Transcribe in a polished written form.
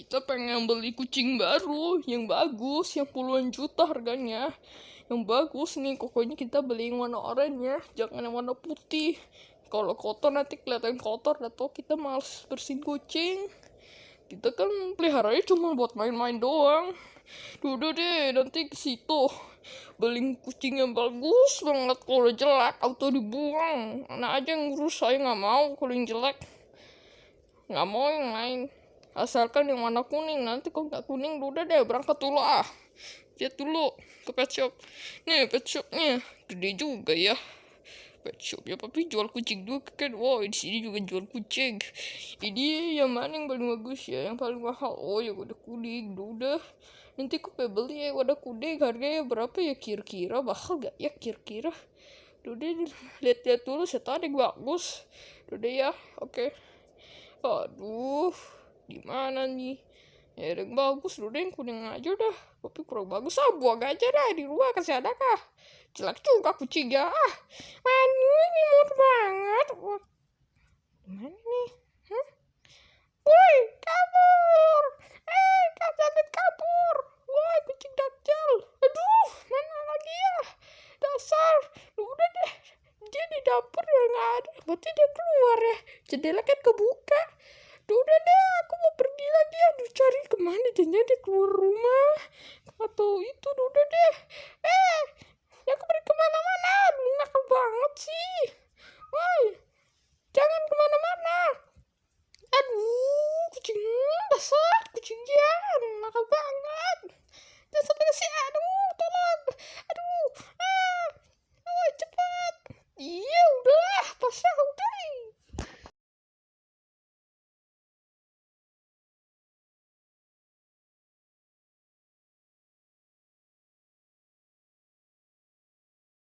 kita pengen beli kucing baru yang bagus, yang puluhan juta harganya, yang bagus nih. Pokoknya kita beli yang warna oranye, jangan yang warna putih. Kalau kotor nanti kelihatan kotor, atau kita males bersihin kucing. Kita kan peliharanya cuma buat main-main doang. Udah deh, nanti ke situ beli kucing yang bagus banget. Kalau jelek auto dibuang. Anak aja yang ngurus, saya nggak mau. Kalau yang jelek nggak mau yang lain, asalkan yang warna kuning. Nanti kalau nggak kuning udah deh, berangkat dulu lihat dulu ke pet shop. Nih pet shopnya gede juga ya, pet shop ya, tapi jual kucing juga kan. Wow, di sini juga jual kucing. Ini yang mana yang paling bagus ya, yang paling mahal? Oh ya udah kuning. Udah nanti aku beli ya wadah kuning. Harganya berapa ya kira-kira? Bakal gak ya kira-kira? Udah lihat-lihat dulu, saya tahu ada yang bagus. Udah ya, oke. Aduh, gimana nih? Ya ada yang bagus, udah yang kuning aja dah. Tapi kurang bagus, buang aja dah di rumah. Kasih ada kah? Jelek juga kucingnya. Manu ini imut banget. Wah, gimana nih? Woi, kabur! Kau jangan kabur! Woi, kucing dajjal. Aduh, mana lagi ya? Dasar. Udah deh, dia di dapur ya nggak ada. Berarti dia keluar ya. Jendela kan kebuka. Udah deh, aku mau pergi lagi. Aduh, cari kemana? Jangan dia keluar rumah atau itu. Udah deh. Ya aku pergi kemana